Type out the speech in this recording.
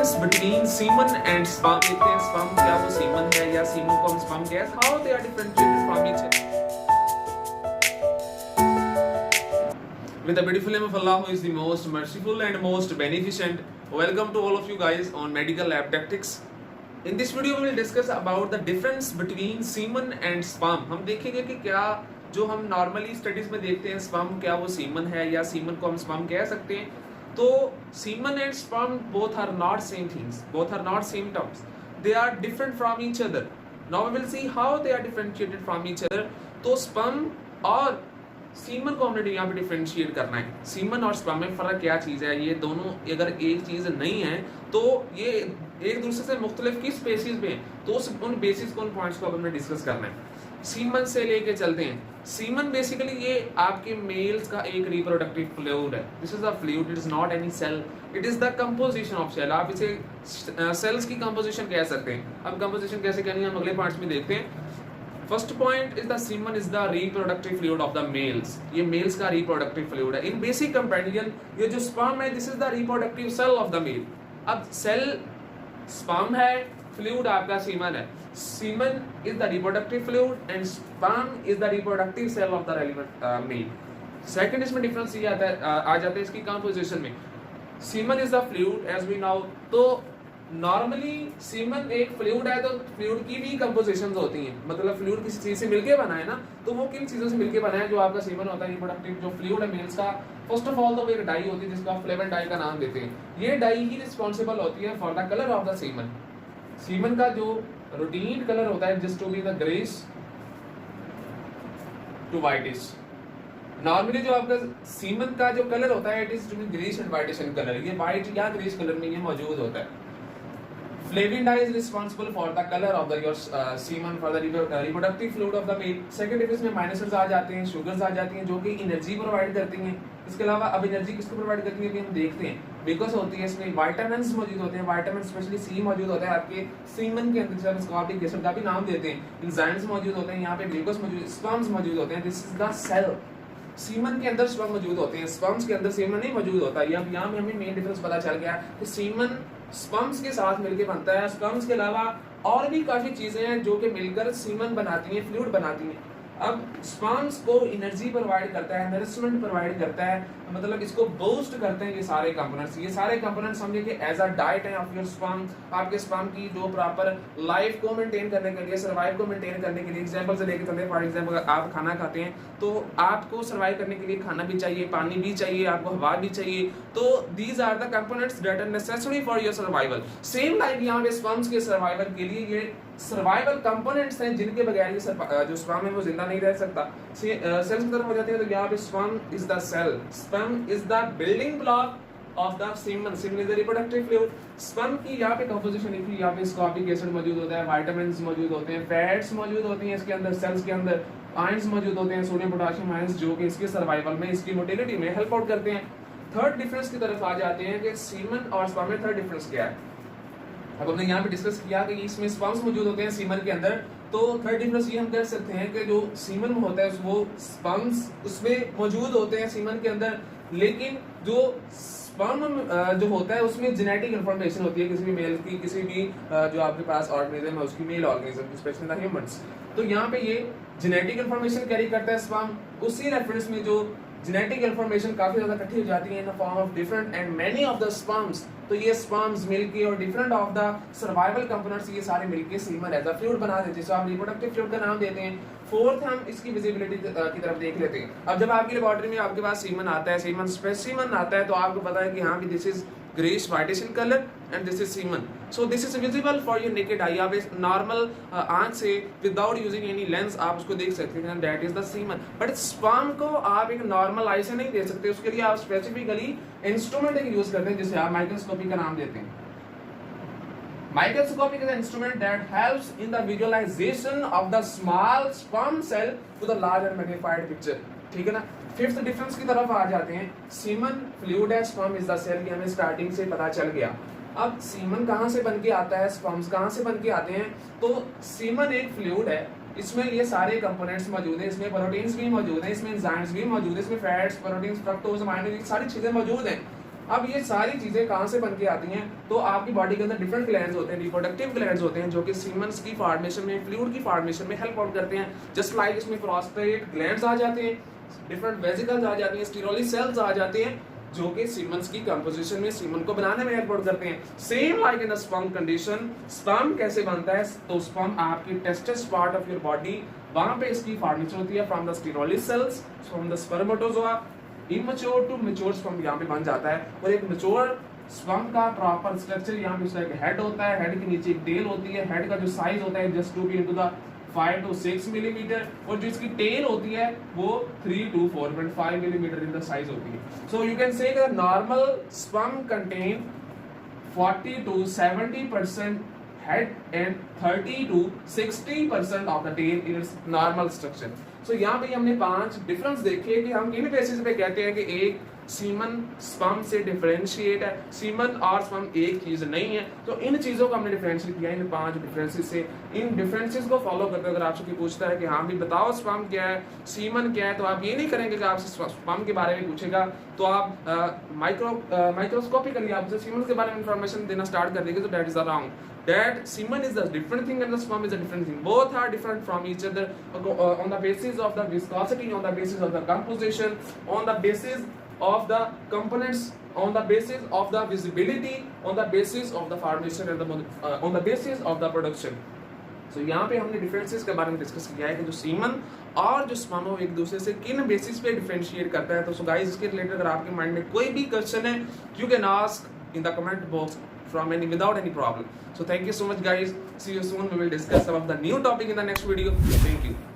Difference between semen and sperm देखते हैं। Sperm क्या वो सीमन है या सीमन को हम स्पर्म कहते हैं? How they are differentiated from each other with the beautiful name of Allah who is the most merciful and most beneficent. Welcome to all of you guys on Medical Lab Tactics. In this video we will discuss about the difference between semen and sperm. हम देखेंगे कि क्या जो हम normally studies में देखते हैं sperm क्या वो सीमन है या सीमन को हम स्पर्म कह सकते हैं। तो semen and sperm both are not same things, both are not same terms, they are different from each other. Now we will see how they are differentiated from each other. तो sperm और semen को हमने यहाँ पे differentiate करना है। Semen और sperm में फर्क क्या चीज़ है? ये दोनों अगर एक चीज़ नहीं है तो ये एक दूसरे से मुख्तलिफ किस बेसिस पे हैं, तो उन बेसिस को उन पॉइंट्स को अब हमने डिस्कस करना है। सीमन से लेके चलते हैं। सीमन बेसिकली ये आपके मेल्स का एक रिप्रोडक्टिव फ्लूइड है। This is a fluid, it is not any cell, it is the composition of cell. आप इसे सेल्स की कंपोजिशन कह सकते हैं। अब कंपोजिशन कैसे करनी है हम अगले पार्ट्स में देखते हैं। First point is the semen is the reproductive fluid of the males. ये मेल्स का रिप्रोडक्टिव फ्लूइड है। इन बेसिक कंपैरिजन ये जो स्पर्म है this is the reproductive cell of the male. अब सेल स्पर्म है, फ्लूइड आपका सीमन है। Semen is the reproductive fluid and sperm is the reproductive cell of the relevant male. Second इसमें difference ये आता है आ जाता है इसकी कंपोजिशन में। Semen is the fluid as we now. तो नॉर्मली सीमन एक फ्लूइड है तो फ्लूइड की भी कंपोजिशंस होती हैं, मतलब फ्लूइड किसी चीज से मिलके बना है ना, तो वो किन चीजों से मिलके बना है जो आपका सीमन होता है रिप्रोडक्टिव जो फ्लूइड है मेल्स का। फर्स्ट ऑफ ऑल तो एक डाई होती है जिसको आप फ्लेवन डाई का नाम देते हैं। ये डाई ही रिस्पॉन्सिबल होती है for the colour of the semen. Semen का जो रूटीन कलर होता है just to be the greys to whitish. Normally जो आपका सीमन का जो कलर होता है it is to be greys and whitish in colour. ये व्हाइट या ग्रेस कलर में ये मौजूद होता है। Flavin dye is responsible for the color of your semen for the reproductive fluid of the male. Second difference में minuses आ जाते हैं, शुगर्स आ जाती हैं जो कि एनर्जी प्रोवाइड करती हैं। इसके अलावा अब एनर्जी किसको प्रोवाइड करती है भी हम देखते हैं। बिकॉज होती है इसमें विटामिन्स मौजूद होते हैं, विटामिन स्पेशली सी मौजूद होता है आपके सीमन के अंदर, जिसे स्कॉर्बिक एसिड का भी नाम देते हैं। एंजाइम्स मौजूद होते हैं, यहाँ पे ग्लूकोज मौजूद, स्पर्म्स मौजूद होते हैं। This is the cell. Semen के अंदर स्पर्म मौजूद होते हैं, स्पर्म्स के अंदर सीमन नहीं मौजूद होता। अब यहाँ में हमें मेन डिफरेंस पता चल गया कि सीमन स्पर्म्स के साथ मिलकर बनता है। स्पर्म्स के अलावा और भी काफी चीजें हैं जो कि मिलकर सीमन बनाती हैं, फ्लूइड बनाती हैं। अब स्पर्म्स को एनर्जी प्रोवाइड करता है, नरिशमेंट प्रोवाइड करता है, मतलब इसको बूस्ट करते हैं ये सारे कंपोनेंट्स। ये सारे कंपोनेंट्स समझे कि एज अ डाइट है ऑफ योर स्पर्म। आपके स्पर्म की जो प्रॉपर लाइफ को मेंटेन करने के लिए, सर्वाइव को मेंटेन करने के लिए, एग्जांपल से लेके चलते हैं। फॉर एग्जांपल अगर आप खाना खाते हैं तो आपको सर्वाइव करने के लिए खाना भी चाहिए, पानी भी चाहिए, आपको हवा भी चाहिए। तो these are the components that are necessary for your survival. Same like यहाँ पे स्पर्म्स के सर्वाइवल के लिए ये सर्वाइवल कंपोनेंट्स हैं जिनके बगैर ये जो स्पर्म है वो जिंदा नहीं रह सकता। सेल्स की तरफ हो जाते हैं तो यहाँ पे sperm is the cell, sperm is the building block of the semen. Semen is the reproductive fluid. Sperm की यहाँ पे कंपोजिशन लिखी, यहाँ पे स्कॉर्बिक एसिड मौजूद होता है, विटामिन्स मौजूद होते हैं, फैट्स मौजूद होती हैं इसके अंदर, सेल्स के अंदर आयंस मौजूद होते हैं, सोडियम पोटेशियम आयंस, जो कि इसके सर्वाइवल में, इसकी मोटिलिटी में हेल्प आउट करते हैं। थर्ड डिफरेंस की तरफ आ जाते हैं कि सीमन और स्पर्म में थर्ड डिफरेंस क्या है। अब हमने यहाँ पे डिस्कस किया कि इसमें स्पर्म्स मौजूद होते हैं सीमन के अंदर। तो थर्ड डिफरेंस ये हम कर सकते हैं कि जो सीमन होता है वो स्पर्म्स उसमें मौजूद होते हैं सीमन के अंदर, लेकिन जो स्पर्म जो होता है उसमें जेनेटिक इन्फॉर्मेशन होती है किसी भी मेल की, किसी भी जो आपके पास ऑर्गेनिज्म है उसकी, male organism specially the humans. तो यहाँ पे ये जेनेटिक इन्फॉर्मेशन कैरी करता है स्पर्म। उसी रेफरेंस में जो जेनेटिक इन्फॉर्मेशन काफी ज्यादा इकट्ठी हो जाती है in the form of different and many of the sperms. तो ये स्पर्म्स मिलके और different of the survival components ये सारे मिलके सीमन एज अ फ्लूइड बना देते हैं, जिसको आप रिप्रोडक्टिव फ्लूइड का नाम देते हैं। फोर्थ हम इसकी विजिबिलिटी की तरफ देख लेते हैं। अब जब आपकी लेबोरेटरी में आपके पास सीमन आता है, सीमन स्पेसिमन आता है, तो आपको पता है कि हाँ भी this is grayish whitish in color and this is semen. So this is visible for your naked eye. आप इस नॉर्मल आंख से without using any lens आप उसको देख सकते हैं, that is the semen. But sperm को आप एक नॉर्मल आई से नहीं देख सकते, उसके लिए आप स्पेसिफिकली इंस्ट्रूमेंट एक यूज करते हैं जिसे आप माइक्रोस्कोपी का नाम देते हैं। Microscopy is an instrument that helps in the visualization of the small sperm cell to the large and magnified picture. ठीक है ना। फिफ्थ डिफरेंस की तरफ आ जाते हैं। सीमन फ्लूइड है, स्पर्म इज द सेल, ये हमें स्टार्टिंग से पता चल गया। अब सीमन कहाँ से बन के आता है, स्पर्म्स कहाँ से बन के आते हैं? तो सीमन एक फ्लूइड है, इसमें ये सारे कंपोनेंट्स मौजूद हैं, इसमें प्रोटीन्स भी मौजूद हैं, इसमें एंजाइम्स भी मौजूद हैं, इसमें फैट्स, प्रोटीन्स, फ्रक्टोज, अमाइनो, ये सारी चीजें मौजूद हैं। अब ये सारी चीजें कहाँ से बन के आती हैं, तो आपकी बॉडी के अंदर डिफरेंट ग्लैंड्स होते हैं, रिप्रोडक्टिव ग्लैंड्स होते हैं, जो कि सीमेंस की फॉर्मेशन में, फ्लूइड की फॉर्मेशन में हेल्प आउट करते हैं। जस्ट लाइक इसमें प्रोस्टेट ग्लैंड्स आ जाते हैं, डिफरेंट वेसिकल्स आ जाती हैं, स्टिरोली सेल्स आ जाते हैं, जो कि सीमेंस की कंपोजिशन में, सीमन को बनाने में हेल्प करते हैं। Same like in the sperm condition, sperm कैसे बनता है, तो स्पर्म आपकी testes part of your body, वहां पे इसकी फॉर्मेशन होती है from the Sertoli cells, from the spermatozoa. Immature to mature sperm यहाँ पे बन जाता है, और एक मैच्योर स्पर्म का प्रॉपर स्ट्रक्चर यहाँ पे उसका एक हेड होता है, हेड के नीचे एक टेल होती है, हेड का जो साइज होता है just 2 into the 5 to 6 millimetre, और जो इसकी टेल होती है वो 3 to 4.5 millimetre in the size होती है। So you can say that normal sperm contain 40 to 70% head and 30 to 60% of the tail in its normal structure। सो यहाँ पे हमने 5 डिफरेंस देखे कि हम किन बेसिस पे कहते हैं कि एक सीमन स्पर्म से डिफरेंशिएट है, सीमन और स्पर्म एक चीज नहीं है। तो इन चीजों को हमने डिफरेंशिएट किया इन 5 डिफरेंसेस से। इन डिफरेंसेस को फॉलो करते अगर आपसे कोई पूछता है कि हाँ भी बताओ स्पर्म क्या है, सीमन क्या है, तो आप ये नहीं करेंगे कि आपसे स्पर्म के बारे में पूछेगा तो आप माइक्रोस्कोपिकली आपसे सीमन के बारे में इंफॉर्मेशन देना स्टार्ट कर देंगे, तो that is wrong. That semen is a different thing and the sperm is a different thing. Both are different from each other on the basis of the viscosity, on the basis of the composition, on the basis of the components, on the basis of the visibility, on the basis of the formation and on the basis of the production. So यहाँ पे हमने differences के बारे में discuss किया है कि जो सीमन और जो स्पर्म एक दूसरे से किन बेसिस पे डिफरेंशिएट करता है। तो सो गाइस, इसके रिलेटेड अगर आपके माइंड में कोई भी क्वेश्चन है, you can ask in the comment box from without any problem. So thank you so much guys, see you soon, we will discuss some of the new topic in the next video. Thank you.